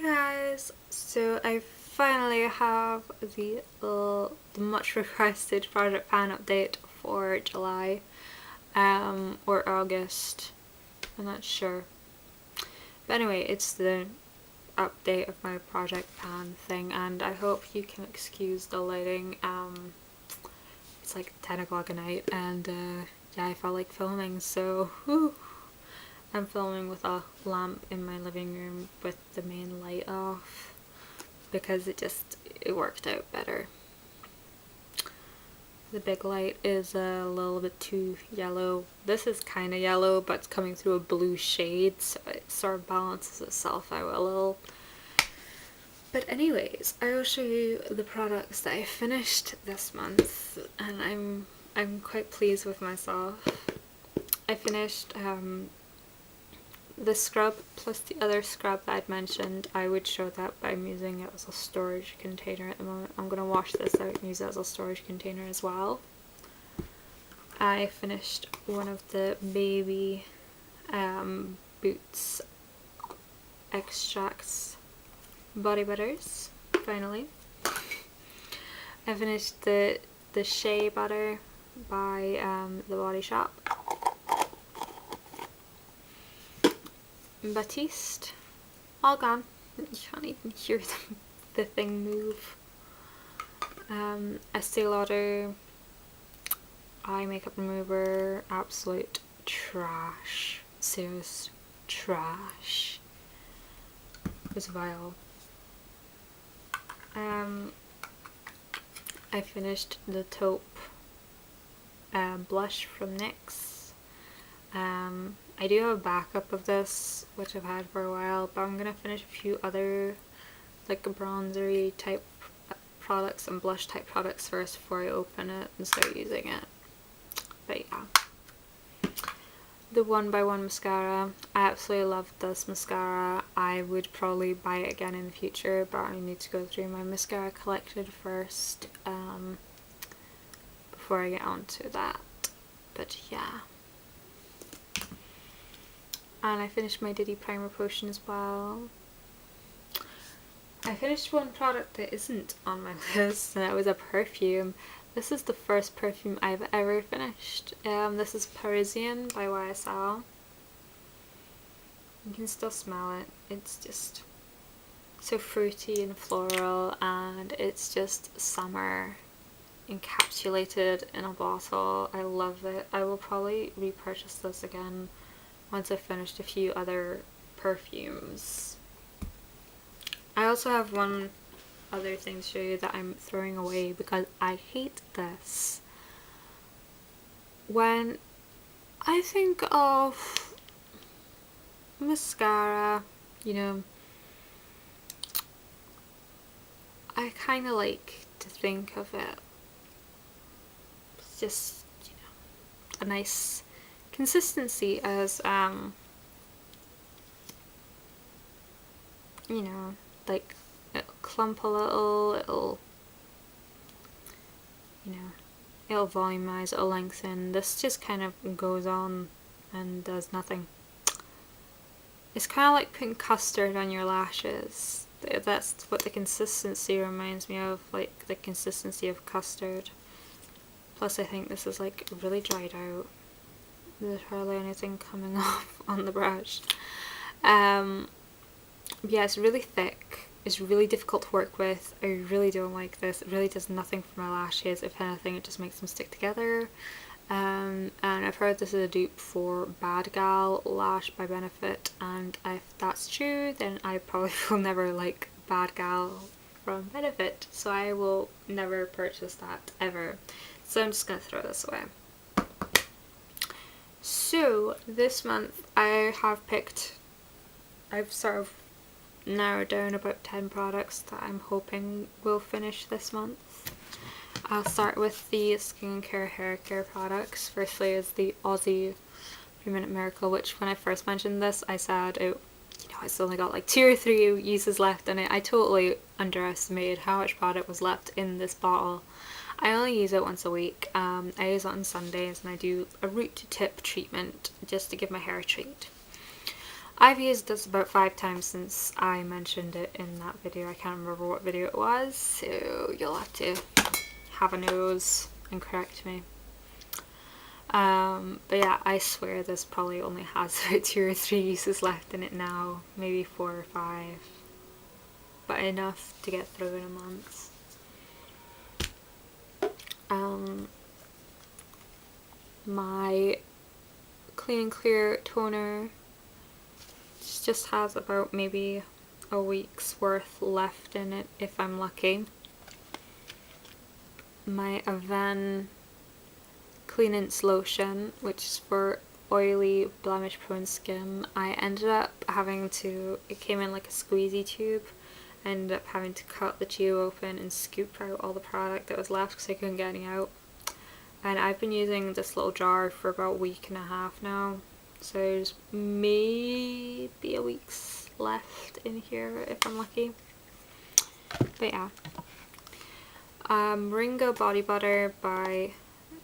Hey guys, so I finally have the much requested project pan update for July or August, I'm not sure. But anyway, it's the update of my project pan thing, and I hope you can excuse the lighting. It's like 10 o'clock at night, and yeah, I felt like filming, so whew. I'm filming with a lamp in my living room with the main light off because it worked out better. The big light is a little bit too yellow. This is kind of yellow, but it's coming through a blue shade, so it sort of balances itself out a little. But anyways, I will show you the products that I finished this month, and I'm quite pleased with myself. I finished the scrub plus the other scrub that I'd mentioned. I would show that, but I'm using it as a storage container at the moment. I'm going to wash this out and use it as a storage container as well. I finished one of the baby Boots extracts body butters, finally. I finished the Shea butter by the Body Shop. Batiste, all gone. You can't even hear the thing move. Estee Lauder eye makeup remover, absolute trash. Serious trash. It was vile. I finished the taupe blush from NYX. I do have a backup of this, which I've had for a while, but I'm gonna finish a few other like bronzery type products and blush type products first before I open it and start using it. But yeah. The 1x1 mascara. I absolutely love this mascara. I would probably buy it again in the future, but I need to go through my mascara collection first before I get onto that. But yeah. And I finished my Diddy Primer Potion as well. I finished one product that isn't on my list, and that was a perfume. This is the first perfume I've ever finished. This is Parisian by YSL. You can still smell it. It's just so fruity and floral, and it's just summer encapsulated in a bottle. I love it. I will probably repurchase this again once I've finished a few other perfumes. I also have one other thing to show you that I'm throwing away because I hate this. When I think of mascara, you know, I kind of like to think of it just, you know, a nice consistency as you know, like it'll clump a little, it'll, you know, it'll volumize, it'll lengthen. This just kind of goes on and does nothing. It's kind of like putting custard on your lashes. That's what the consistency reminds me of, like the consistency of custard. Plus I think this is like really dried out. There's hardly anything coming off on the brush. Yeah, it's really thick. It's really difficult to work with. I really don't like this. It really does nothing for my lashes. If anything, it just makes them stick together. And I've heard this is a dupe for Bad Gal Lash by Benefit, and if that's true, then I probably will never like Bad Gal from Benefit, so I will never purchase that ever. So I'm just gonna throw this away. So this month I've sort of narrowed down about 10 products that I'm hoping will finish this month. I'll start with the skincare hair care products. Firstly is the Aussie 3-Minute Miracle, which when I first mentioned this I said it's only got like 2 or 3 uses left in it. I totally underestimated how much product was left in this bottle. I only use it once a week. I use it on Sundays and I do a root to tip treatment just to give my hair a treat. I've used this about 5 times since I mentioned it in that video. I can't remember what video it was, so you'll have to have a nose and correct me. But yeah, I swear this probably only has about 2 or 3 uses left in it now, maybe 4 or 5, but enough to get through in a month. My Clean and Clear toner just has about maybe a week's worth left in it if I'm lucky. My Aven Cleanance lotion, which is for oily, blemish prone skin. I ended up having to, it came in like a squeezy tube. I ended up having to cut the tube open and scoop out all the product that was left because I couldn't get any out. And I've been using this little jar for about a week and a half now. So there's maybe a week's left in here if I'm lucky. But yeah. Moringa Body Butter by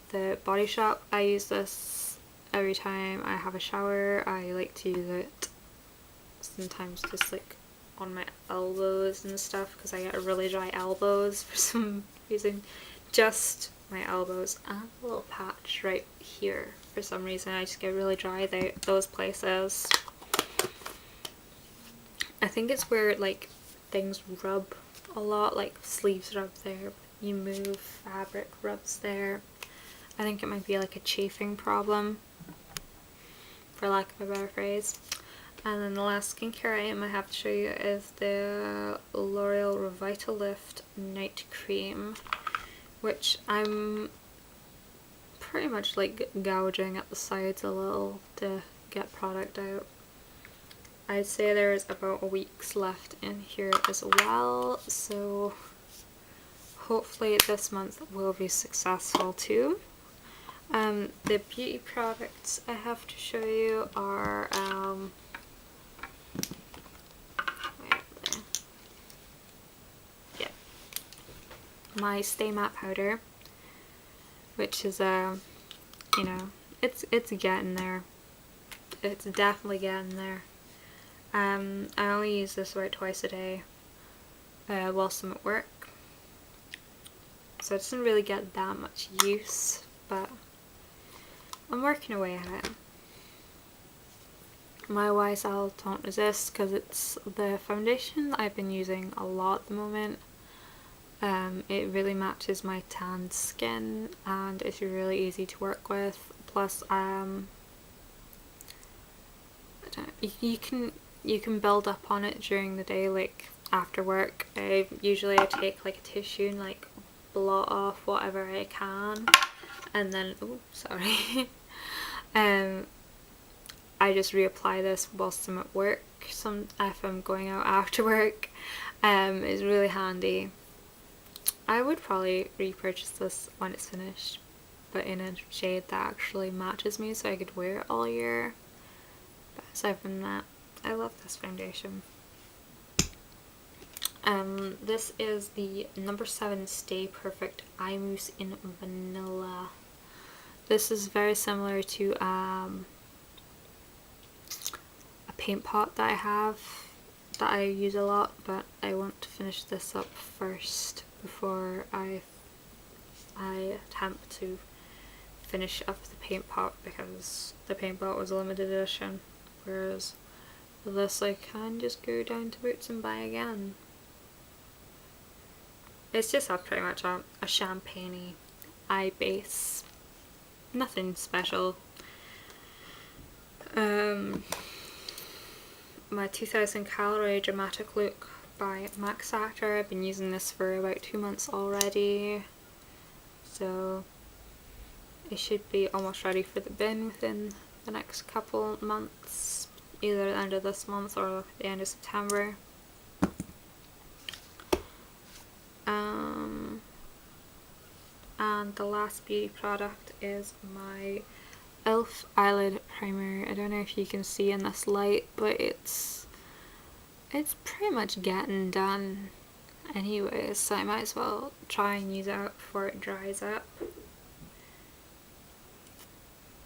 the Body Shop. I use this every time I have a shower. I like to use it sometimes just like on my elbows and stuff because I get really dry elbows for some reason. Just my elbows and a little patch right here. For some reason I just get really dry those places. I think it's where like things rub a lot, like sleeves rub there, you move, fabric rubs there. I think it might be like a chafing problem, for lack of a better phrase. And then the last skincare item I have to show you is the L'Oreal Revitalift Night Cream, which I'm pretty much like gouging at the sides a little to get product out. I'd say there's about a week's left in here as well, so hopefully this month will be successful too. The beauty products I have to show you are my Stay Matte powder, which is you know, it's getting there. It's definitely getting there. I only use this about twice a day whilst I'm at work, so it doesn't really get that much use, but I'm working away at it. My YSL Don't Resist, because it's the foundation I've been using a lot at the moment. It really matches my tanned skin and it's really easy to work with. Plus, you can build up on it during the day, like after work. Usually I take like a tissue and like blot off whatever I can, and then I just reapply this whilst I'm at work. If I'm going out after work, it's really handy. I would probably repurchase this when it's finished, but in a shade that actually matches me so I could wear it all year. But aside from that, I love this foundation. This is the number 7 Stay Perfect Eye Mousse in Vanilla. This is very similar to a paint pot that I have that I use a lot, but I want to finish this up first before I attempt to finish up the paint pot, because the paint pot was a limited edition, whereas this I can just go down to Boots and buy again. It's just pretty much a champagne-y eye base. Nothing special. My 2000 calorie dramatic look by Max Factor. I've been using this for about 2 months already, so it should be almost ready for the bin within the next couple months, either the end of this month or the end of September. And the last beauty product is my e.l.f. eyelid primer. I don't know if you can see in this light, but it's pretty much getting done anyways, so I might as well try and use it out before it dries up.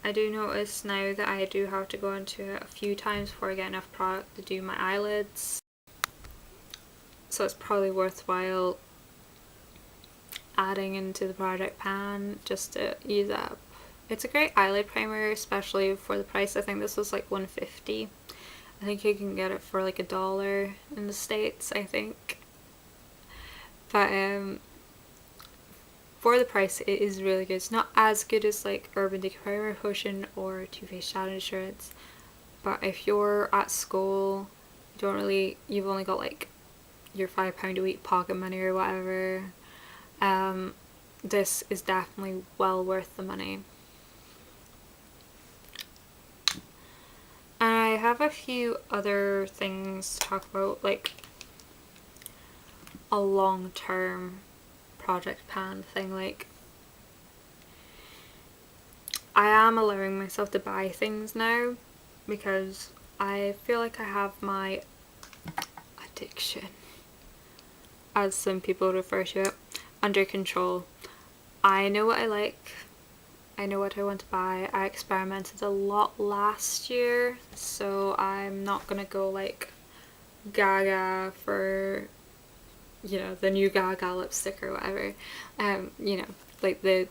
I do notice now that I do have to go into it a few times before I get enough product to do my eyelids. So it's probably worthwhile adding into the project pan just to ease up. It's a great eyelid primer, especially for the price. I think this was like $1.50. I think you can get it for like $1 in the States, I think. But for the price, it is really good. It's not as good as like Urban Decay Primer Potion or Too Faced Shadow Insurance. But if you're at school, you've only got like your £5 a week pocket money or whatever, this is definitely well worth the money. And I have a few other things to talk about, like a long-term project pan thing. Like, I am allowing myself to buy things now because I feel like I have my addiction, as some people refer to it, under control. I know what I like, I know what I want to buy. I experimented a lot last year, so I'm not gonna go like gaga for, you know, the new Gaga lipstick or whatever. You know, like the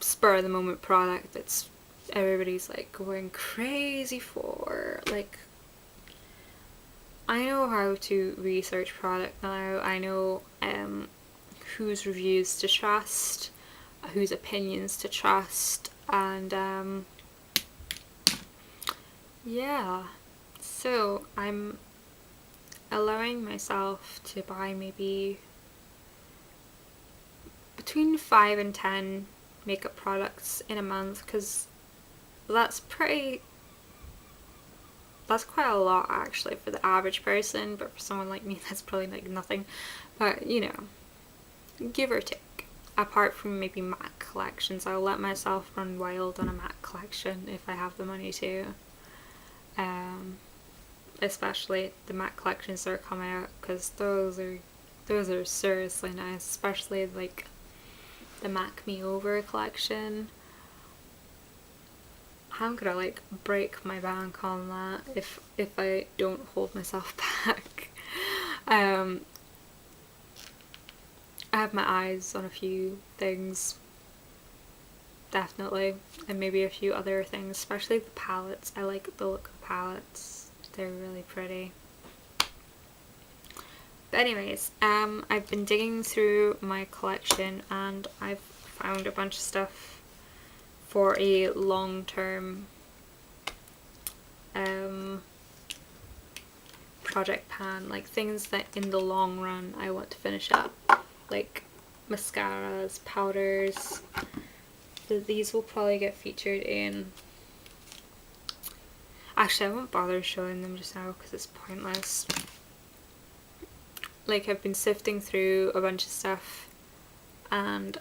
spur of the moment product that's everybody's like going crazy for. Like, I know how to research product now. I know whose reviews to trust, whose opinions to trust, and yeah. So I'm allowing myself to buy maybe between 5 and 10 makeup products in a month, because that's quite a lot actually for the average person, but for someone like me that's probably like nothing. But you know, give or take. Apart from maybe MAC collections, I'll let myself run wild on a MAC collection if I have the money to. Especially the MAC collections that are coming out, because those are seriously nice, especially like the MAC Me Over collection. I'm gonna like break my bank on that if I don't hold myself back. I have my eyes on a few things, definitely, and maybe a few other things, especially the palettes. I like the look of palettes, they're really pretty. But anyways, I've been digging through my collection and I've found a bunch of stuff for a long-term project pan, like things that in the long run I want to finish up, like mascaras, powders. So these will probably get featured in, actually I won't bother showing them just now because it's pointless. Like, I've been sifting through a bunch of stuff, and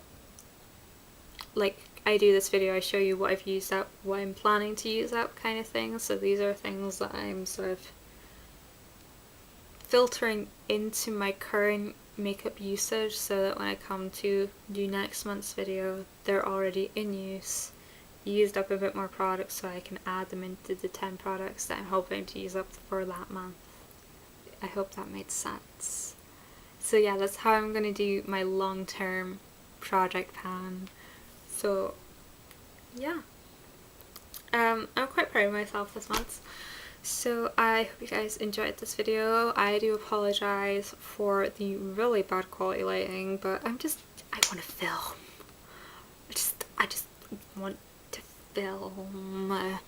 like I do this video, I show you what I've used up, what I'm planning to use up, kind of thing. So these are things that I'm sort of filtering into my current makeup usage, so that when I come to do next month's video, they're already in use. Used up a bit more products so I can add them into the 10 products that I'm hoping to use up for that month. I hope that made sense. So yeah, that's how I'm going to do my long-term project pan. So yeah, I'm quite proud of myself this month. So I hope you guys enjoyed this video. I do apologise for the really bad quality lighting, but I want to film. I just want to film. I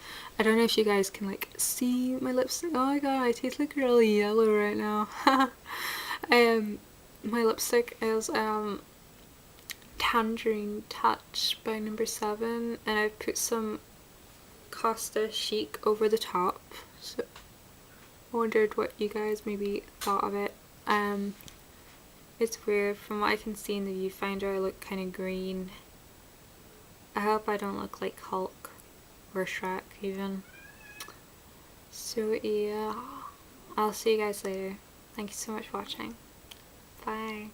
don't know if you guys can like see my lipstick. Oh my god, I taste like really yellow right now. My lipstick is Tangerine Touch by No. 7, and I've put some Costa Chic over the top. So I wondered what you guys maybe thought of it. It's weird, from what I can see in the viewfinder I look kind of green. I hope I don't look like Hulk or Shrek even. So yeah, I'll see you guys later. Thank you so much for watching. Bye.